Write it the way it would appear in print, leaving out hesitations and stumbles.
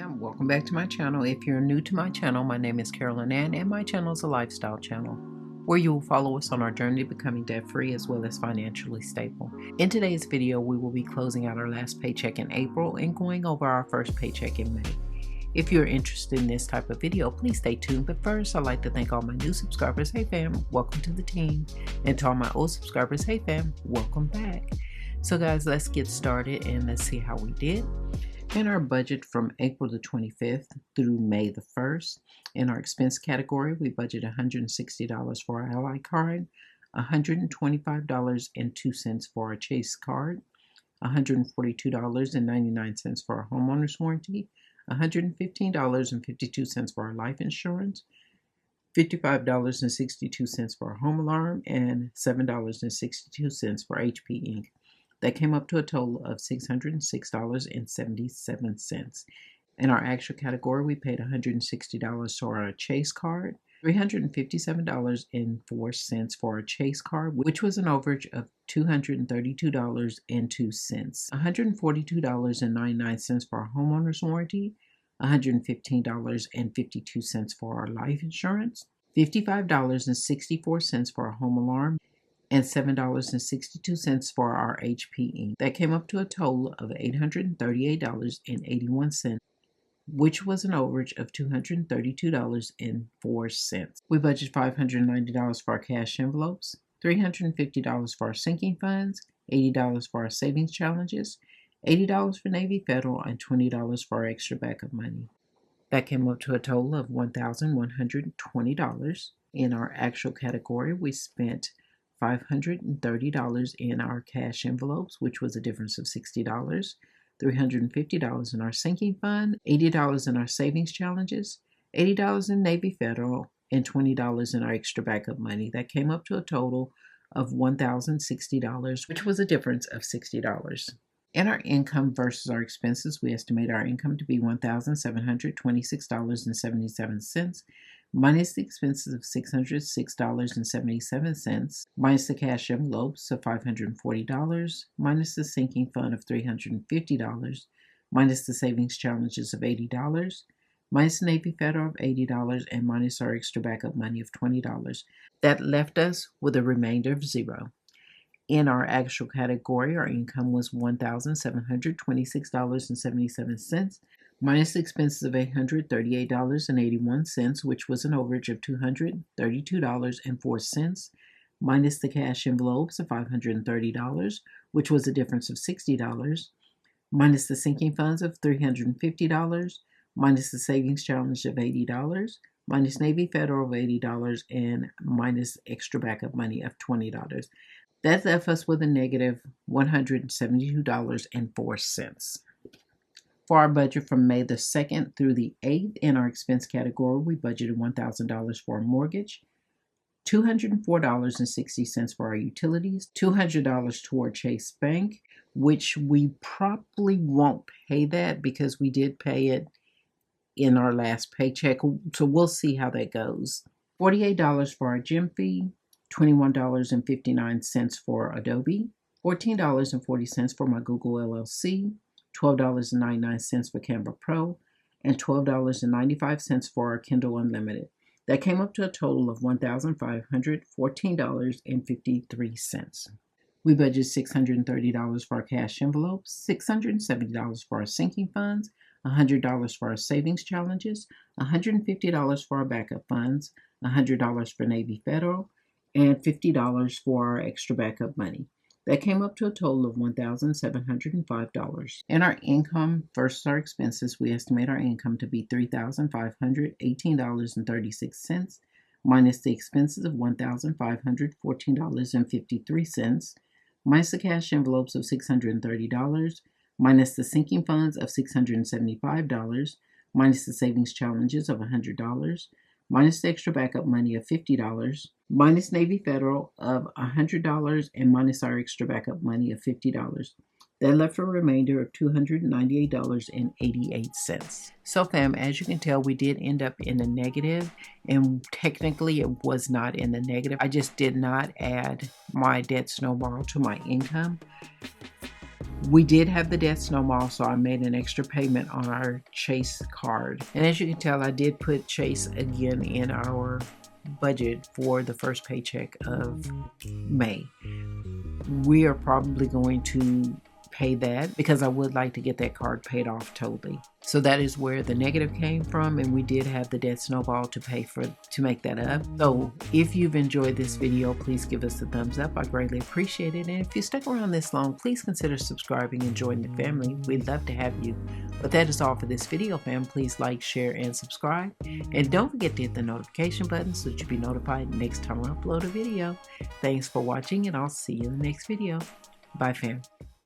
fam, welcome back to my channel. If you're new to my channel, my name is Carolyn Ann and my channel is a lifestyle channel where you will follow us on our journey to becoming debt-free as well as financially stable. In today's video, we will be closing out our last paycheck in April and going over our first paycheck in May. If you're interested in this type of video, please stay tuned. But first, I'd like to thank all my new subscribers. Hey fam, welcome to the team. And to all my old subscribers, hey fam, welcome back. So guys, let's get started and let's see how we did. In our budget from April the 25th through May the 1st, in our expense category, we budgeted $160 for our Ally card, $125.02 for our Chase card, $142.99 for our homeowner's warranty, $115.52 for our life insurance, $55.62 for our home alarm, and $7.62 for HP Inc. That came up to a total of $606.77. In our actual category, we paid $160 for our Chase card, $357.04 for our Chase card, which was an overage of $232.02, $142.99 for our homeowner's warranty, $115.52 for our life insurance, $55.64 for our home alarm, and $7.62 for our HP Inc. That came up to a total of $838.81, which was an overage of $232.04. We budgeted $590 for our cash envelopes, $350 for our sinking funds, $80 for our savings challenges, $80 for Navy Federal, and $20 for our extra backup money. That came up to a total of $1,120. In our actual category, we spent $530 in our cash envelopes, which was a difference of $60, $350 in our sinking fund, $80 in our savings challenges, $80 in Navy Federal, and $20 in our extra backup money. That came up to a total of $1,060, which was a difference of $60. In our income versus our expenses, we estimate our income to be $1,726.77, minus the expenses of $606.77, minus the cash envelopes of $540, minus the sinking fund of $350, minus the savings challenges of $80, minus Navy Federal of $80, and minus our extra backup money of $20. That left us with a remainder of $0. In our actual category, our income was $1,726.77, minus the expenses of $838.81, which was an overage of $232.04, minus the cash envelopes of $530, which was a difference of $60, minus the sinking funds of $350, minus the savings challenge of $80, minus Navy Federal of $80, and minus extra backup money of $20. That left us with a negative $172.04. For our budget from May the 2nd through the 8th, in our expense category, we budgeted $1,000 for a mortgage, $204.60 for our utilities, $200 toward Chase Bank, which we probably won't pay that because we did pay it in our last paycheck, so we'll see how that goes. $48 for our gym fee, $21.59 for Adobe, $14.40 for my Google LLC, $12.99 for Canva Pro, and $12.95 for our Kindle Unlimited. That came up to a total of $1,514.53. We budgeted $630 for our cash envelopes, $670 for our sinking funds, $100 for our savings challenges, $150 for our backup funds, $100 for Navy Federal, and $50 for our extra backup money. That came up to a total of $1,705. In our income versus our expenses, we estimate our income to be $3,518.36, minus the expenses of $1,514.53, minus the cash envelopes of $630, minus the sinking funds of $675, minus the savings challenges of $100, minus the extra backup money of $50, minus Navy Federal of $100, and minus our extra backup money of $50. That left a remainder of $298.88. So fam, as you can tell, we did end up in the negative, and technically it was not in the negative. I just did not add my debt snowball to my income. We did have the death snowball, so I made an extra payment on our Chase card. And as you can tell, I did put Chase again in our budget for the first paycheck of May. We are probably going to pay that because I would like to get that card paid off totally. So that is where the negative came from, and we did have the death snowball to pay for to make that up. So if you've enjoyed this video, please give us a thumbs up. I greatly appreciate it. And if you stuck around this long, please consider subscribing and joining the family. We'd love to have you. But that is all for this video, fam. Please like, share, and subscribe. And don't forget to hit the notification button so that you'll be notified next time I upload a video. Thanks for watching, and I'll see you in the next video. Bye, fam.